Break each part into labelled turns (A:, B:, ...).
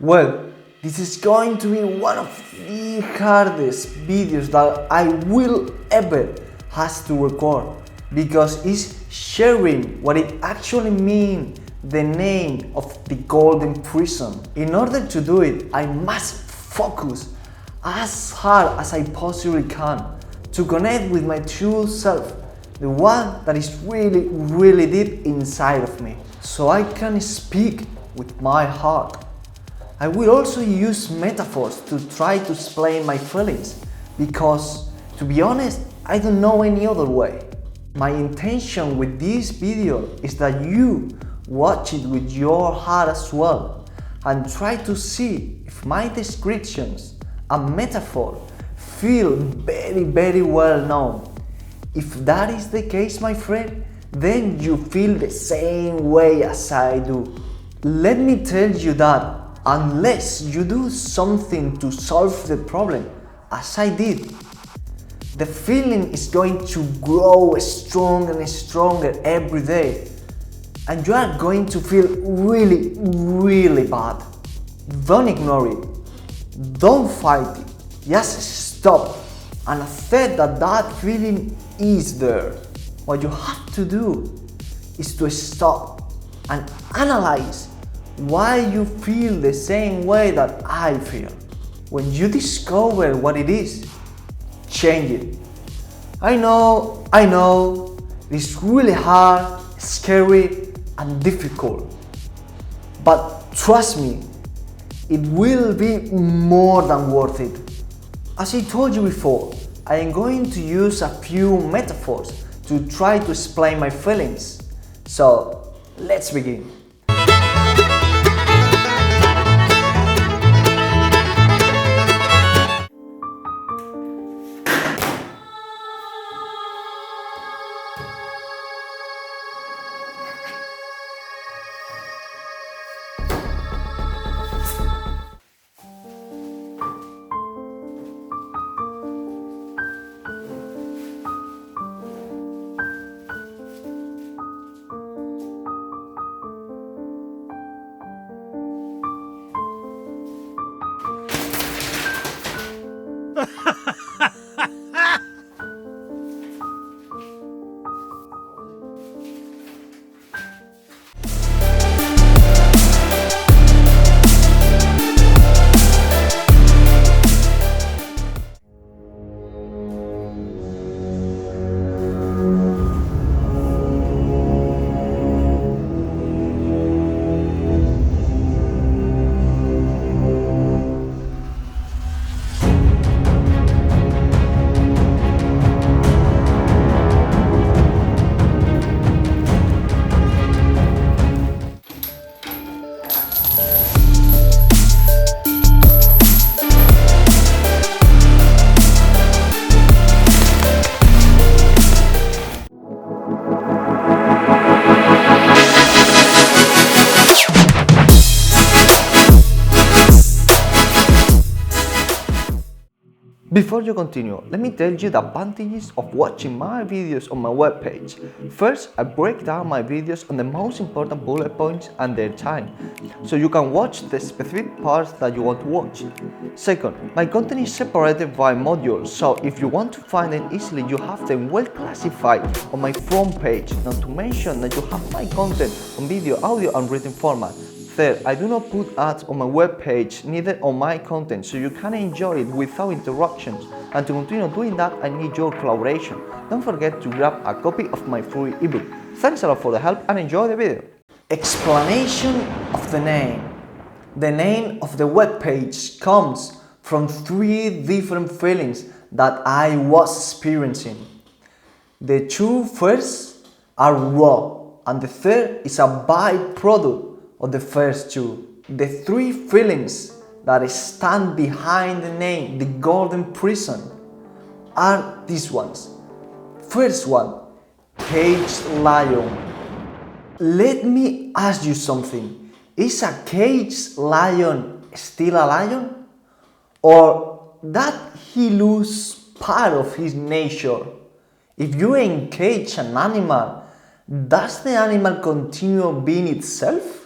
A: Well, this is going to be one of the hardest videos that I will ever has to record because it's sharing what it actually means, the name of the golden prison. In order to do it, I must focus as hard as I possibly can to connect with my true self, the one that is really deep inside of me, so I can speak with my heart. I will also use metaphors to try to explain my feelings because, to be honest, I don't know any other way. My intention with this video is that you watch it with your heart as well and try to see if my descriptions and metaphor feel very well known. If that is the case, my friend, then you feel the same way as I do. Let me tell you that unless you do something to solve the problem, as I did, the feeling is going to grow stronger and stronger every day, and you are going to feel really bad. Don't ignore it. Don't fight it. Just stop and accept that that feeling is there. What you have to do is to stop and analyze why you feel the same way that I feel. When you discover what it is, change it. I know, it's really hard, scary, and difficult. But trust me, it will be more than worth it. As I told you before, I am going to use a few metaphors to try to explain my feelings. So, let's begin. Before you continue, let me tell you the advantages of watching my videos on my webpage. First, I break down my videos on the most important bullet points and their time, so you can watch the specific parts that you want to watch. Second, my content is separated by modules, so if you want to find them easily, you have them well classified on my front page, not to mention that you have my content on video, audio and written format. Third, I do not put ads on my webpage, neither on my content, so you can enjoy it without interruptions. And to continue doing that, I need your collaboration. Don't forget to grab a copy of my free ebook. Thanks a lot for the help and enjoy the video. Explanation of the name. The name of the webpage comes from three different feelings that I was experiencing. The two first are raw, and the third is a byproduct of the first two. The three feelings that stand behind the name, the golden prison, are these ones. First one, caged lion. Let me ask you something. Is a caged lion still a lion? Or that he lose part of his nature? If you encage an animal, does the animal continue being itself?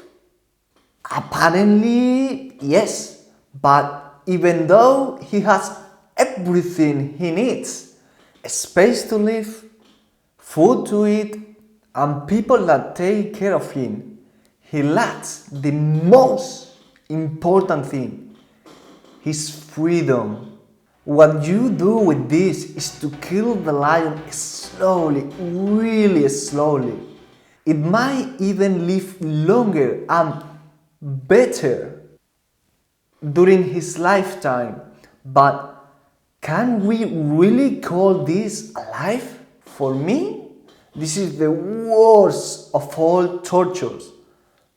A: Apparently, yes, but even though he has everything he needs, space to live, food to eat, and people that take care of him, he lacks the most important thing, his freedom. What you do with this is to kill the lion slowly, really slowly. It might even live longer and better during his lifetime, but can we really call this alive? For me, this is the worst of all tortures,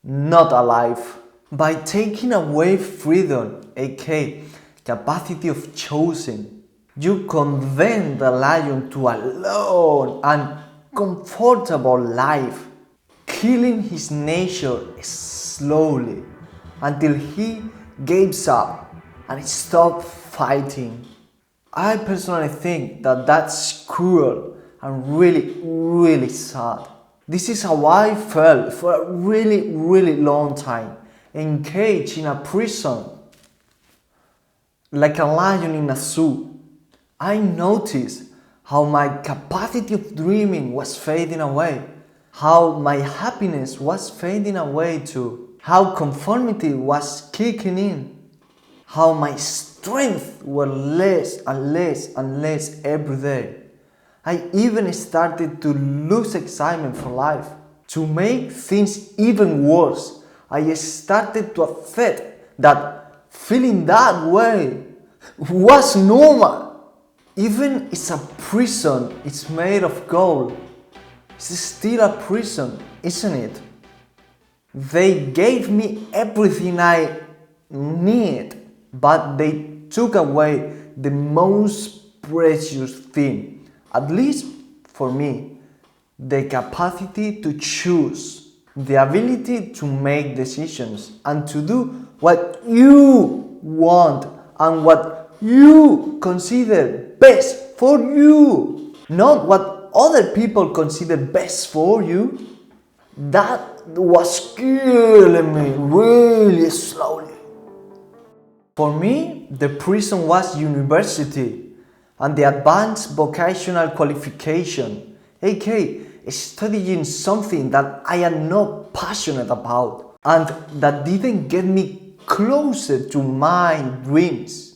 A: not alive. By taking away freedom, aka capacity of choosing, you condemn the lion to a long and comfortable life, killing his nature slowly until he gives up and stops fighting. I personally think that that's cruel and really, really sad. This is how I felt for a really, really long time, engaged in a prison, like a lion in a zoo. I noticed how my capacity of dreaming was fading away, how my happiness was fading away too, how conformity was kicking in, how my strength were less and less and less every day. I even started to lose excitement for life. To make things even worse, I started to accept that feeling that way was normal. Even if a prison is made of gold, it's still a prison, isn't it? They gave me everything I need, but they took away the most precious thing, at least for me, the capacity to choose, the ability to make decisions and to do what you want and what you consider best for you, not what other people consider best for you. That was killing me really slowly. For me, the prison was university and the advanced vocational qualification, aka studying something that I am not passionate about and that didn't get me closer to my dreams,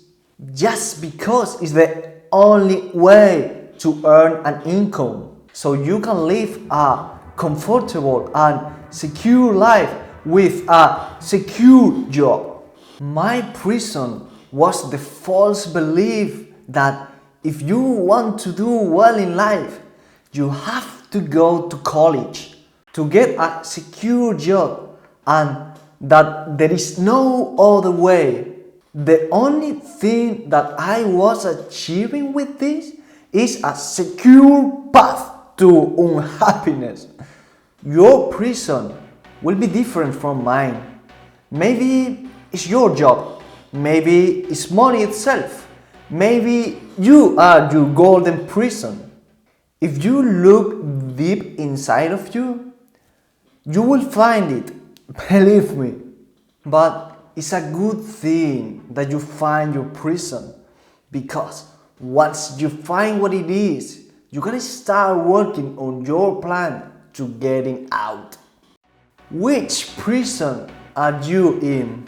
A: just because it's the only way to earn an income so you can live a comfortable and secure life with a secure job. My prison was the false belief that if you want to do well in life, you have to go to college to get a secure job and that there is no other way. The only thing that I was achieving with this is a secure path to unhappiness. Your prison will be different from mine. Maybe it's your job. Maybe it's money itself. Maybe you are your golden prison. If you look deep inside of you, you will find it, believe me. But it's a good thing that you find your prison, because once you find what it is, you gotta start working on your plan to getting out. Which prison are you in?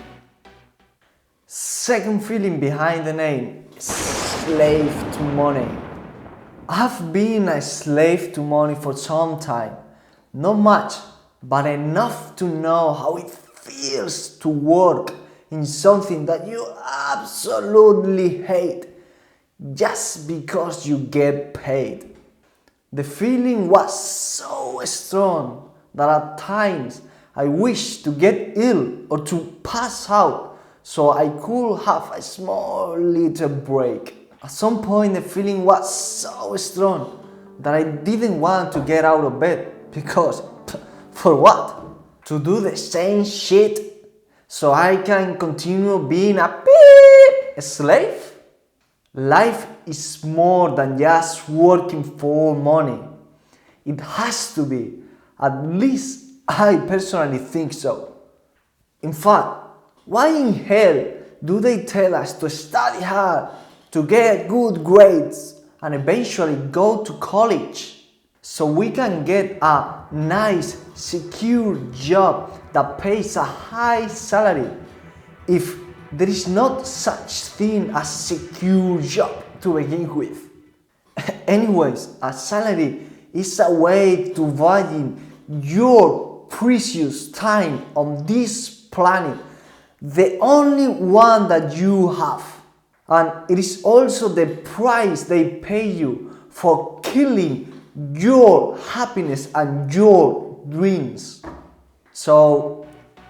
A: Second feeling behind the name, slave to money. I've been a slave to money for some time. Not much, but enough to know how it feels to work in something that you absolutely hate just because you get paid. The feeling was so strong that at times I wished to get ill or to pass out so I could have a small little break. At some point the feeling was so strong that I didn't want to get out of bed because, for what? To do the same shit so I can continue being a slave? Life is more than just working for money. It has to be. At least I personally think so. In fact, why in hell do they tell us to study hard, to get good grades, and eventually go to college so we can get a nice, secure job that pays a high salary if there is not such thing as secure job to begin with? Anyways, a salary is a way to value your precious time on this planet, the only one that you have. And it is also the price they pay you for killing your happiness and your dreams. So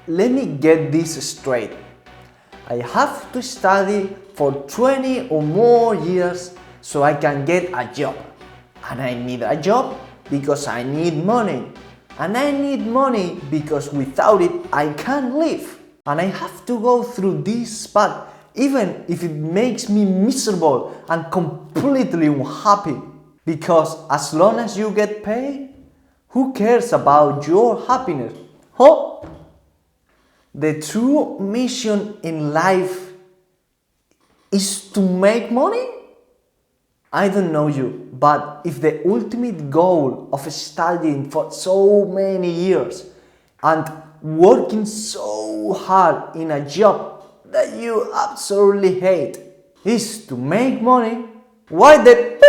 A: let me get this straight. I have to study for 20 or more years so I can get a job. And I need a job because I need money. And I need money because without it I can't live. And I have to go through this path even if it makes me miserable and completely unhappy. Because as long as you get paid, who cares about your happiness? Huh? The true mission in life is to make money? I don't know you, but if the ultimate goal of studying for so many years and working so hard in a job that you absolutely hate is to make money, why the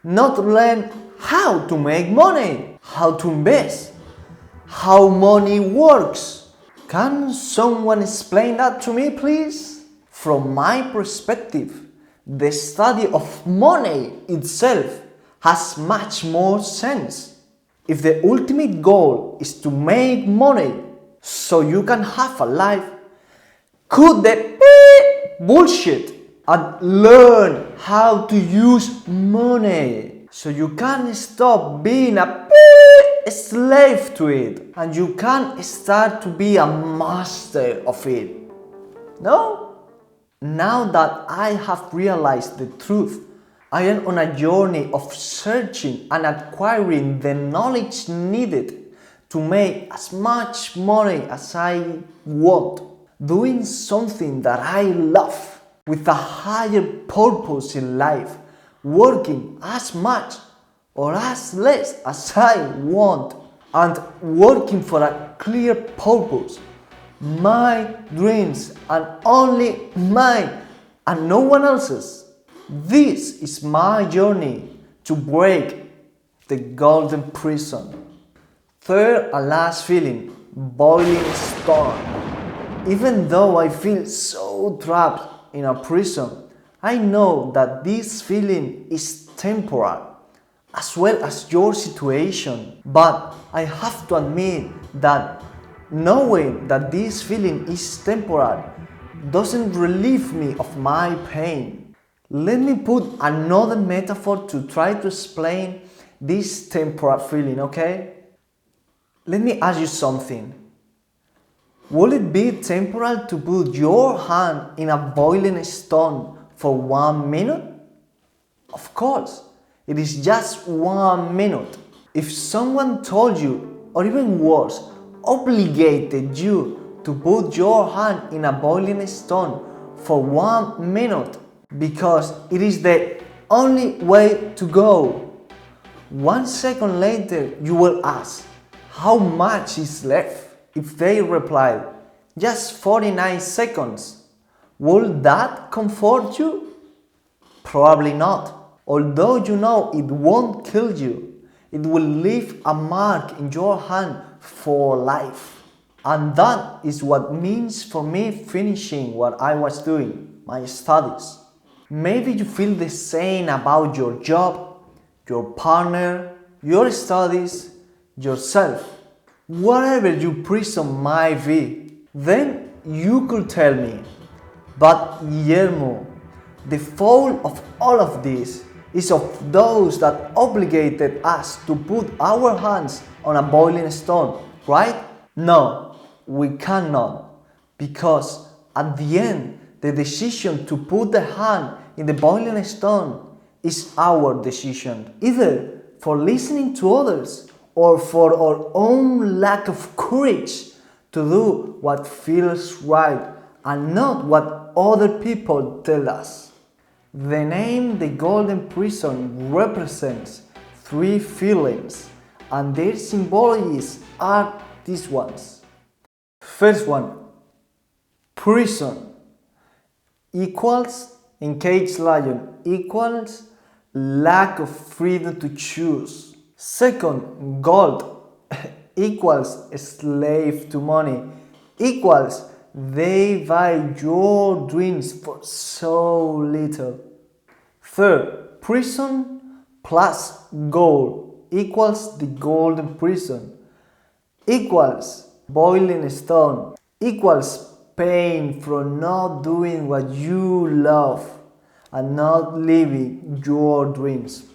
A: not learn how to make money, how to invest, how money works? Can someone explain that to me, please? From my perspective, the study of money itself has much more sense. If the ultimate goal is to make money so you can have a life, cut the bullshit and learn how to use money so you can stop being a slave to it and you can start to be a master of it. No? Now that I have realized the truth, I am on a journey of searching and acquiring the knowledge needed to make as much money as I want, doing something that I love with a higher purpose in life, working as much or as less as I want, and working for a clear purpose. My dreams and only mine and no one else's. This is my journey to break the golden prison. Third and last feeling, boiling storm. Even though I feel so trapped in a prison, I know that this feeling is temporary, as well as your situation. But I have to admit that knowing that this feeling is temporary doesn't relieve me of my pain. Let me put another metaphor to try to explain this temporary feeling, okay? Let me ask you something. Will it be temporary to put your hand in a boiling stone for 1 minute? Of course, it is just 1 minute. If someone told you, or even worse, obligated you to put your hand in a boiling stone for 1 minute because it is the only way to go, 1 second later you will ask, how much is left? If they replied, just 49 seconds, will that comfort you? Probably not. Although you know it won't kill you, it will leave a mark in your hand for life. And that is what means for me finishing what I was doing, my studies. Maybe you feel the same about your job, your partner, your studies, yourself, whatever your prison might be. Then you could tell me, but Guillermo, the fault of all of this is of those that obligated us to put our hands on a boiling stone, right? No, we cannot, because at the end, the decision to put the hand in the boiling stone is our decision, either for listening to others or for our own lack of courage to do what feels right and not what other people tell us. The name The Golden Prison represents three feelings, and their symbologies are these ones. First one, prison equals encaged lion equals lack of freedom to choose. Second, gold equals slave to money equals they buy your dreams for so little. Third, prison plus gold equals the golden prison equals boiling stone equals pain from not doing what you love and not living your dreams.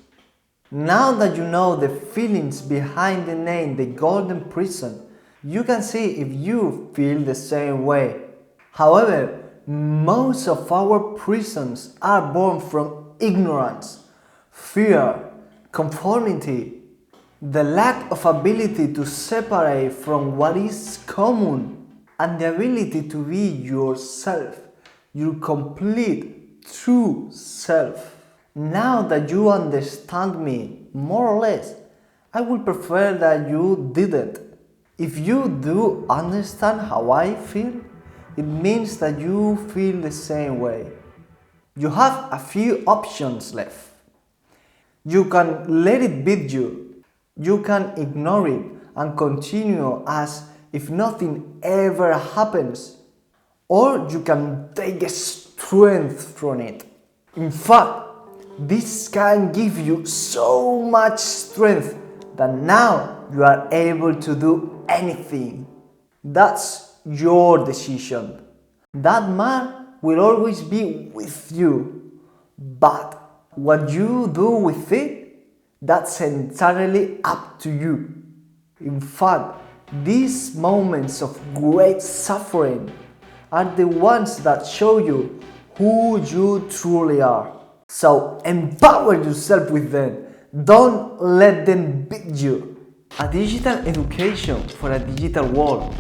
A: Now that you know the feelings behind the name The Golden Prison, you can see if you feel the same way. However, most of our prisons are born from ignorance, fear, conformity, the lack of ability to separate from what is common, and the ability to be yourself, your complete true self. Now that you understand me, more or less, I would prefer that you didn't. If you do understand how I feel, it means that you feel the same way. You have a few options left. You can let it beat you. You can ignore it and continue as if nothing ever happens. Or you can take strength from it. In fact, this can give you so much strength that now you are able to do anything. That's your decision. That man will always be with you. But what you do with it, that's entirely up to you. In fact, these moments of great suffering are the ones that show you who you truly are. So empower yourself with them. Don't let them beat you. A digital education for a digital world.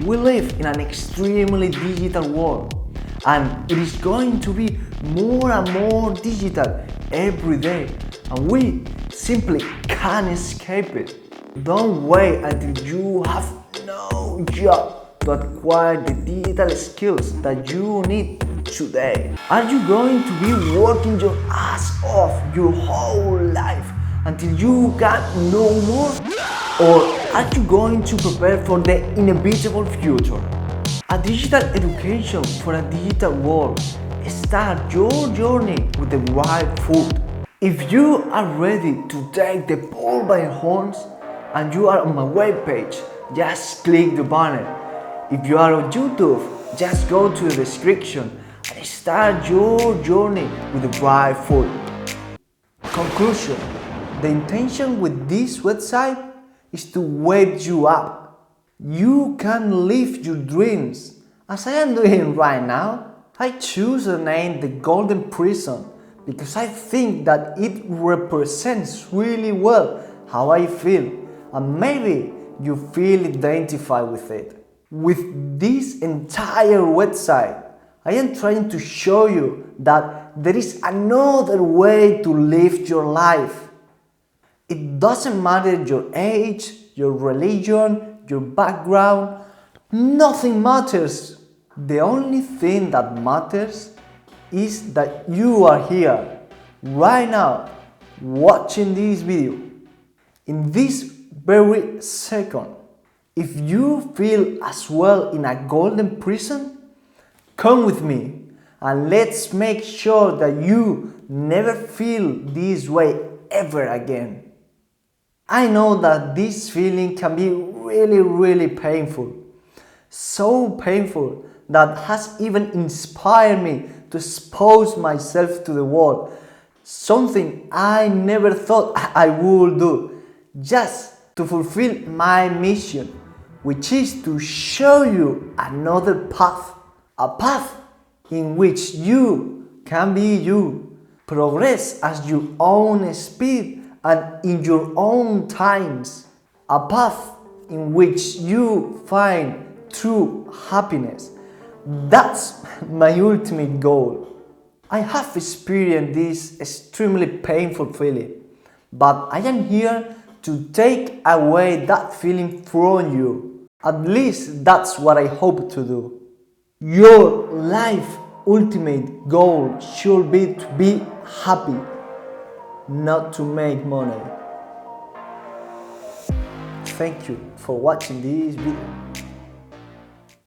A: We live in an extremely digital world, and it is going to be more and more digital every day, and we simply can't escape it. Don't wait until you have no job to acquire the digital skills that you need today. Are you going to be working your ass off your whole life until you can no more? Or are you going to prepare for the inevitable future? A digital education for a digital world. Start your journey with the right foot. If you are ready to take the bull by the horns and you are on my webpage, just click the banner. If you are on YouTube, just go to the description and start your journey with the right foot. Conclusion. The intention with this website is to wake you up. You can live your dreams. As I am doing right now, I choose the name The Golden Prison because I think that it represents really well how I feel, and maybe you feel identified with it. With this entire website, I am trying to show you that there is another way to live your life. It doesn't matter your age, your religion, your background, nothing matters. The only thing that matters is that you are here, right now, watching this video, in this very second. If you feel as well in a golden prison, come with me and let's make sure that you never feel this way ever again. I know that this feeling can be really painful. So painful that has even inspired me to expose myself to the world. Something I never thought I would do, just to fulfill my mission, which is to show you another path. A path in which you can be you, progress at your own speed and in your own times. A path in which you find true happiness. That's my ultimate goal. I have experienced this extremely painful feeling, but I am here to take away that feeling from you. At least that's what I hope to do. Your life ultimate goal should be to be happy, not to make money. Thank you for watching this video.